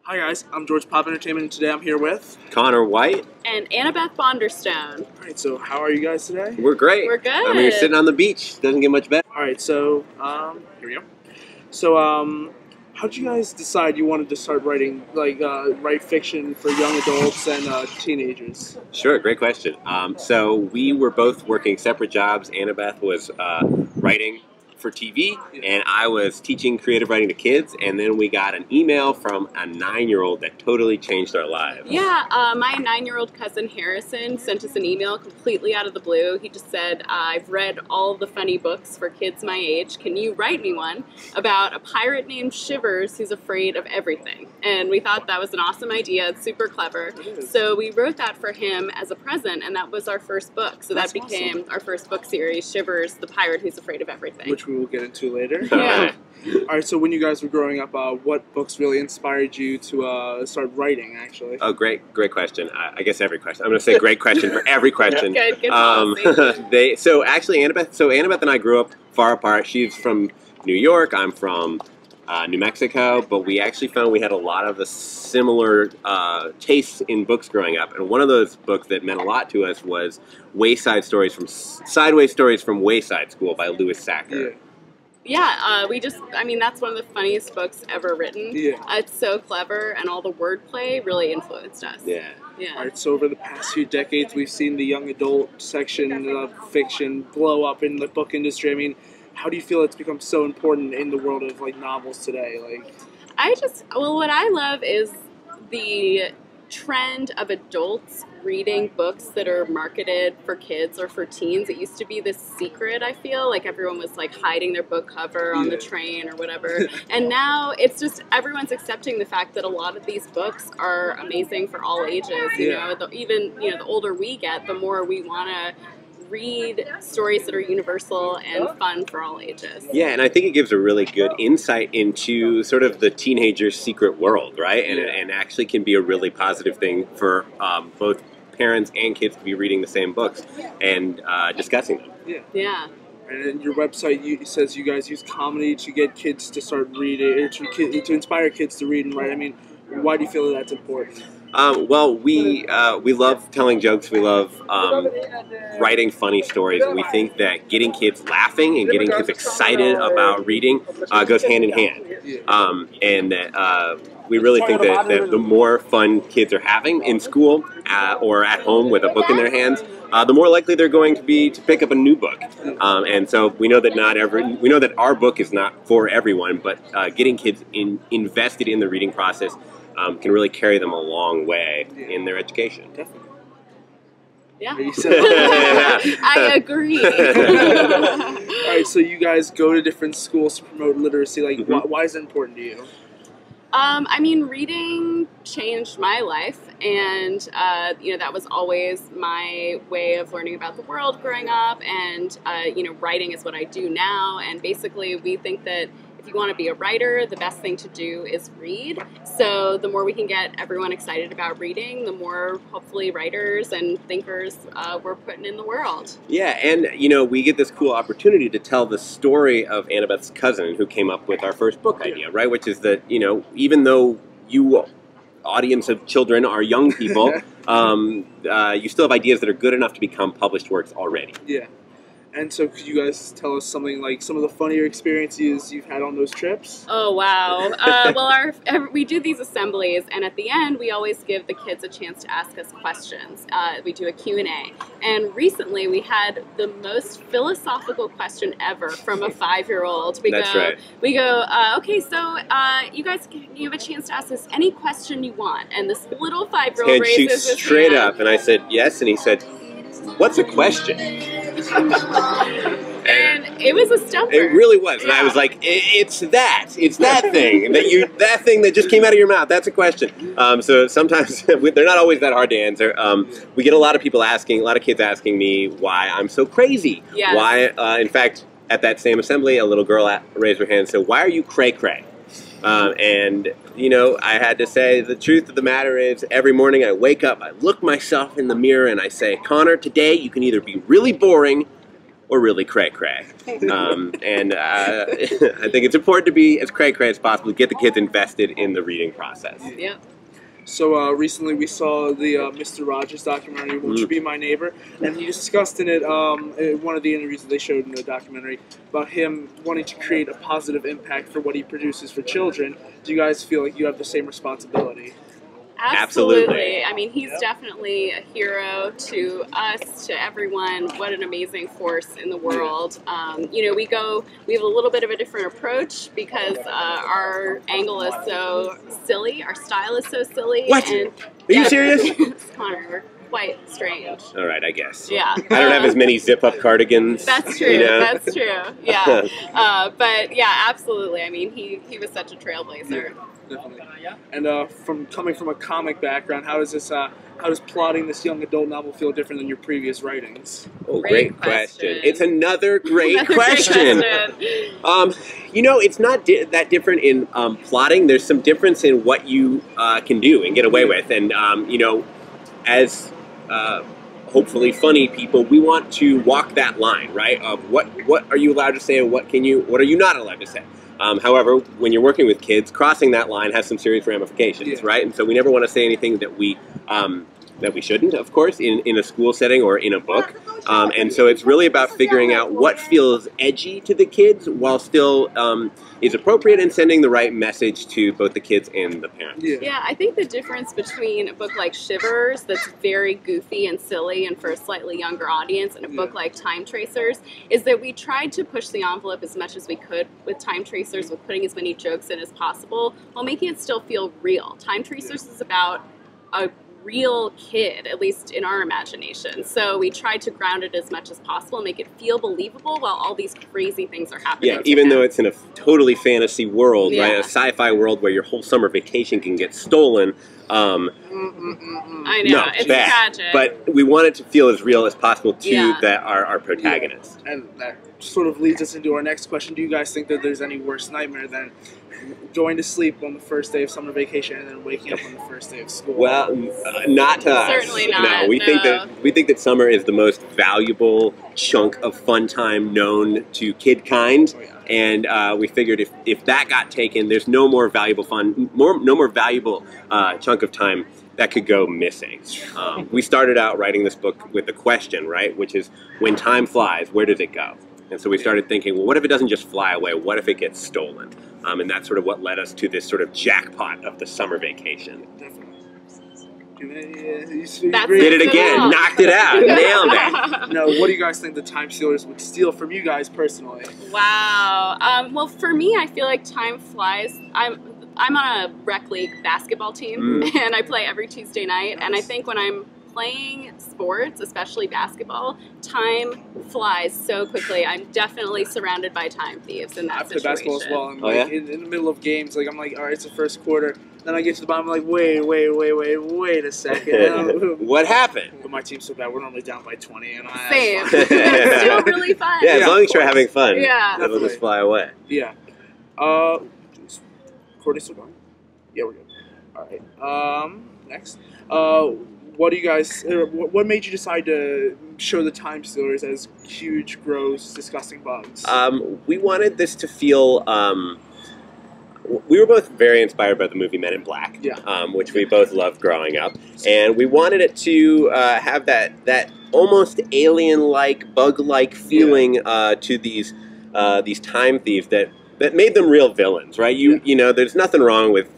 Hi guys, I'm George Pop Entertainment, and today I'm here with Connor White. And Annabeth Bondor-Stone. Alright, so how are you guys today? We're great. We're good. I mean, you're sitting on the beach. Doesn't get much better. Alright, so, here we go. So, how did you guys decide you wanted to start writing, write fiction for young adults and teenagers? Sure, great question. So we were both working separate jobs. Annabeth was writing for TV, and I was teaching creative writing to kids, and then we got an email from a 9-year-old that totally changed our lives. Yeah, my 9-year-old cousin Harrison sent us an email completely out of the blue. He just said, I've read all the funny books for kids my age. Can you write me one about a pirate named Shivers who's afraid of everything? And we thought that was an awesome idea. It's super clever. So we wrote that for him as a present, and that was our first book. So that became our first book series, Shivers, the Pirate Who's Afraid of Everything. Which we will get into later. Yeah. Alright, so when you guys were growing up, what books really inspired you to start writing, actually? Oh, great question. I guess every question. I'm going to say great question for every question. Good policy. So actually, Annabeth and I grew up far apart. She's from New York. I'm from New Mexico, but we actually found we had a lot of the similar tastes in books growing up. And one of those books that meant a lot to us was Sideways Stories from Wayside School by Louis Sacker. Yeah, I mean, that's one of the funniest books ever written. Yeah. It's so clever, and all the wordplay really influenced us. Yeah. Yeah. Alright, so over the past few decades, we've seen the young adult section of fiction blow up in the book industry. I mean, how do you feel it's become so important in the world of novels today? What I love is the trend of adults reading books that are marketed for kids or for teens. It used to be this secret, I feel, like everyone was hiding their book cover on the train or whatever. And now it's just everyone's accepting the fact that a lot of these books are amazing for all ages. You know, the older we get, the more we want to read stories that are universal and fun for all ages. Yeah, and I think it gives a really good insight into sort of the teenager's secret world, right? And actually can be a really positive thing for both parents and kids to be reading the same books and discussing them. Yeah. And your website says you guys use comedy to get kids to start reading, or to inspire kids to read and write. I mean, why do you feel that's important? Well, we love telling jokes. We love writing funny stories, and we think that getting kids laughing and getting kids excited about reading goes hand in hand. And that we really think that the more fun kids are having in school or at home with a book in their hands, the more likely they're going to be to pick up a new book. And so we know that we know that our book is not for everyone, but getting kids invested in the reading process can really carry them a long way in their education. Definitely. Yeah. Yeah. I agree. Alright, so you guys go to different schools to promote literacy. Why is it important to you? I mean, reading changed my life, and that was always my way of learning about the world growing up, and writing is what I do now, and basically we think that if you want to be a writer, the best thing to do is read. So the more we can get everyone excited about reading, the more hopefully writers and thinkers we're putting in the world. Yeah, and we get this cool opportunity to tell the story of Annabeth's cousin who came up with our first book idea, right? Which is that, even though you, audience of children, are young people, you still have ideas that are good enough to become published works already. Yeah. And so could you guys tell us something like some of the funnier experiences you've had on those trips? Oh, wow. Well, we do these assemblies, and at the end, we always give the kids a chance to ask us questions. We do a Q&A. And recently, we had the most philosophical question ever from a 5-year-old. That's right. We go, okay, so you guys, you have a chance to ask us any question you want. And this little 5-year-old raises his straight hand. up, and I said, yes, and he said, what's a question? And it was a stumper. It really was, and I was like, "It's that thing that thing that just came out of your mouth. That's a question." So sometimes they're not always that hard to answer. We get a lot of kids asking me why I'm so crazy. Yes. Why, in fact, at that same assembly, a little girl raised her hand and said, "Why are you cray cray?" And I had to say the truth of the matter is every morning I wake up, I look myself in the mirror and I say, Connor, today you can either be really boring or really cray-cray. And I think it's important to be as cray-cray as possible to get the kids invested in the reading process. Yep. So recently we saw the Mr. Rogers documentary, Won't You Be My Neighbor? And he discussed in it, in one of the interviews that they showed in the documentary, about him wanting to create a positive impact for what he produces for children. Do you guys feel like you have the same responsibility? Absolutely. I mean, he's definitely a hero to us, to everyone. What an amazing force in the world. You know, we have a little bit of a different approach because our angle is so silly, our style is so silly. What? And, Are you serious? Connor, we're quite strange. All right, I guess. Yeah. I don't have as many zip-up cardigans. That's true. You know? That's true. Yeah. But yeah, absolutely. I mean, he was such a trailblazer. Definitely. And from coming from a comic background, how does plotting this young adult novel feel different than your previous writings? Oh, Great great question. question. It's another great Another question. Great question. You know, it's not that different in plotting. There's some difference in what you can do and get away with. And, you know, as hopefully funny people, we want to walk that line, right? Of what are you allowed to say and what are you not allowed to say? However, when you're working with kids, crossing that line has some serious ramifications, right? And so we never want to say anything that we shouldn't, of course, in a school setting or in a book. And so it's really about figuring out what feels edgy to the kids while still is appropriate and sending the right message to both the kids and the parents. Yeah, I think the difference between a book like Shivers, that's very goofy and silly and for a slightly younger audience, and a book like Time Tracers, is that we tried to push the envelope as much as we could with Time Tracers, with putting as many jokes in as possible, while making it still feel real. Time Tracers is about a real kid, at least in our imagination. So we tried to ground it as much as possible, make it feel believable while all these crazy things are happening. Yeah, even though it's in a totally fantasy world, Yeah. right? A sci-fi world where your whole summer vacation can get stolen. I know, No, it's bad. tragic. But we want it to feel as real as possible to Yeah. our protagonists. And that sort of leads us into our next question. Do you guys think that there's any worse nightmare than going to sleep on the first day of summer vacation and then waking up on the first day of school? Well, not to us. Certainly not, No, we think that summer is the most valuable chunk of fun time known to kid kind. Oh, yeah. And we figured if that got taken, there's no more valuable chunk of time that could go missing. We started out writing this book with a question, right? Which is, when time flies, where does it go? And so we started thinking, well, what if it doesn't just fly away? What if it gets stolen? And that's sort of what led us to this sort of jackpot of the summer vacation. Definitely. Did it again, knocked it out, nailed it. No, what do you guys think the time stealers would steal from you guys personally? Wow. Well, for me, I feel like time flies. I'm on a rec league basketball team, and I play every Tuesday night. And I think when I'm playing sports, especially basketball, time flies so quickly. I'm definitely surrounded by time thieves in that situation. I play basketball as well. And Oh, yeah? in the middle of games, like I'm like, all right, it's the first quarter. Then I get to the bottom, I'm like, wait a second. What happened? But my team's so bad. We're normally down by 20, and Same. It's still really fun. Yeah, as long as you're having fun, Yeah. it'll just fly away. Yeah. Recording still going? Yeah, we're good. All right. Next. What do you guys? What made you decide to show the time stealers as huge, gross, disgusting bugs? We wanted this to feel. We were both very inspired by the movie Men in Black, which we both loved growing up, and we wanted it to have that almost alien-like, bug-like feeling to these time thieves that made them real villains, right? You know, there's nothing wrong with.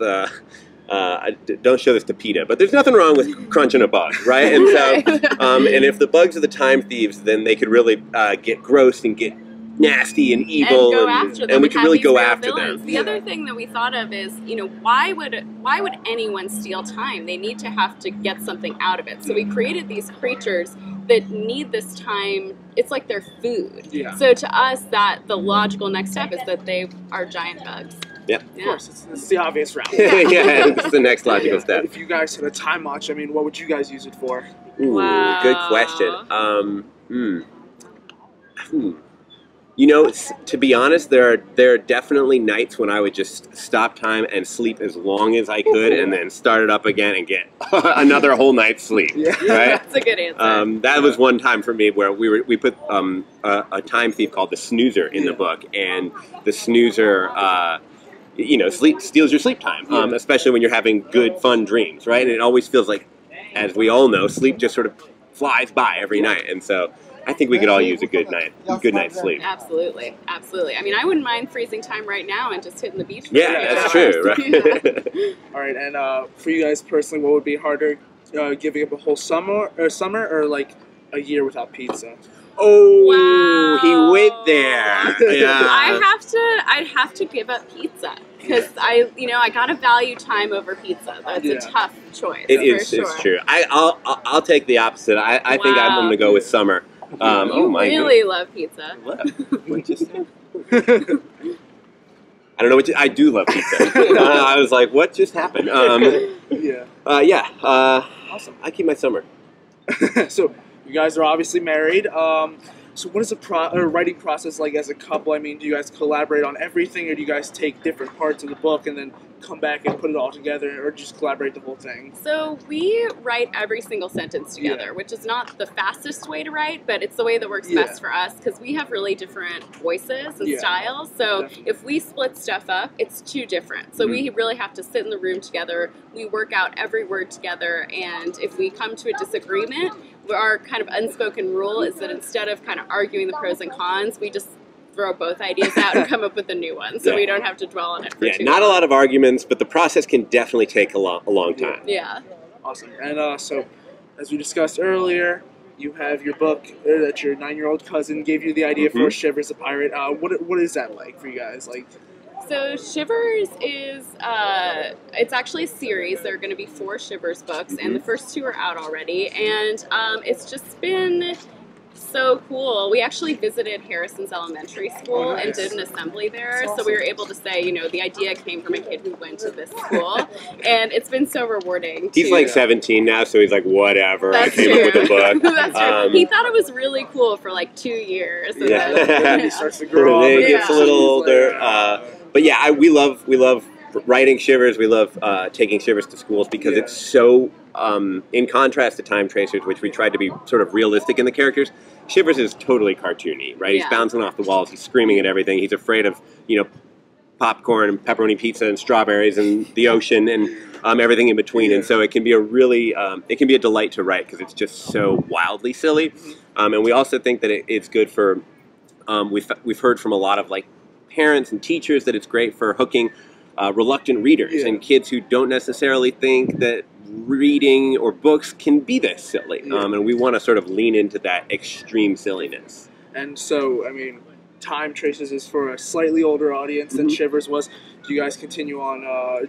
Don't show this to PETA, but there's nothing wrong with crunching a bug, right? And so, and if the bugs are the time thieves, then they could really get gross and get nasty and evil, and go after them, and we could have really these go real after villains. them. The other thing that we thought of is, you know, why would anyone steal time? They need to have to get something out of it. So we created these creatures that need this time. It's like their food. Yeah. So to us, that the logical next step is that they are giant bugs. Yep. Of course, it's the obvious route. Yeah, it's the next logical step. If you guys had a time watch, I mean, what would you guys use it for? Ooh, Wow. good question. You know, to be honest, there are definitely nights when I would just stop time and sleep as long as I could, and then start it up again and get another whole night's sleep. Yeah. Right? That's a good answer. That was one time for me where we put a time thief called the snoozer in the book, and the snoozer, you know, steals your sleep time, especially when you're having good, fun dreams, right? And it always feels like, as we all know, sleep just sort of flies by every night, and so I think we could all use a good night's sleep. Absolutely, absolutely. I mean, I wouldn't mind freezing time right now and just hitting the beach. Yeah, that's true, right? Yeah. All right, and for you guys personally, what would be harder, giving up a whole summer, or like a year without pizza? Oh, Wow. he went there. Yeah. I'd have to give up pizza because I gotta value time over pizza. That's a tough choice. It is. For sure. It's true. I'll take the opposite. I think I'm going to go with summer. You really love pizza. What you say? I don't know I do love pizza. I was like, what just happened? Awesome. I keep my summer. So you guys are obviously married. So what is the writing process like as a couple? I mean, do you guys collaborate on everything, or do you guys take different parts of the book and then come back and put it all together, or just collaborate the whole thing? So we write every single sentence together, which is not the fastest way to write, but it's the way that works best for us because we have really different voices and styles. So if we split stuff up, it's too different. So we really have to sit in the room together. We work out every word together, and if we come to a disagreement, our kind of unspoken rule is that instead of kind of arguing the pros and cons, we just throw both ideas out and come up with a new one, so we don't have to dwell on it for too long. Not a lot of arguments, but the process can definitely take a long time. Yeah. Awesome. And so, as we discussed earlier, you have your book that your 9-year-old cousin gave you the idea for. Shivers, a Pirate. What is that like for you guys? Like, so Shivers is, it's actually a series. There are going to be 4 Shivers books, and the first 2 are out already, and it's just been so cool. We actually visited Harrison's elementary school and did an assembly there, so we were able to say, you know, the idea came from a kid who went to this school, and it's been so rewarding. He's like 17 now, so he's like, whatever, I came up with a book. That's true. He thought it was really cool for like 2 years. And then he starts to grow up. Then he gets a little older. But yeah, we love writing Shivers. We love taking Shivers to schools because it's so, in contrast to Time Tracers, which we tried to be sort of realistic in the characters, Shivers is totally cartoony, right? He's bouncing off the walls, he's screaming at everything, he's afraid of, you know, popcorn and pepperoni pizza and strawberries and the ocean and everything in between. And so it can be a really, it can be a delight to write because it's just so wildly silly. And we also think that it's good for, we've heard from a lot of like parents and teachers that it's great for hooking reluctant readers and kids who don't necessarily think that reading or books can be this silly. And we want to sort of lean into that extreme silliness. And so, I mean, Time Tracers is for a slightly older audience than Shivers was. Do you guys continue on,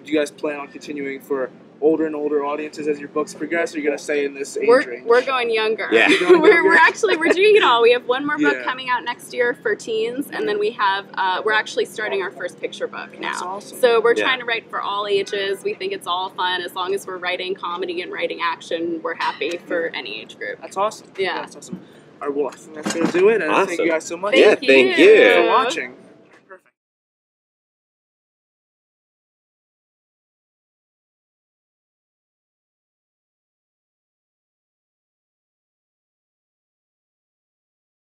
do you guys plan on continuing for older and older audiences as your books progress, or are you going to stay in this age range? We're going younger. Yeah. we're doing it all. We have one more book coming out next year for teens, and then we have, we're actually starting our first picture book now. That's awesome. So we're trying to write for all ages. We think it's all fun. As long as we're writing comedy and writing action, we're happy for any age group. That's awesome. Yeah. That's awesome. All right, well, I think that's going to do it, and thank you guys so much. Thank you for watching.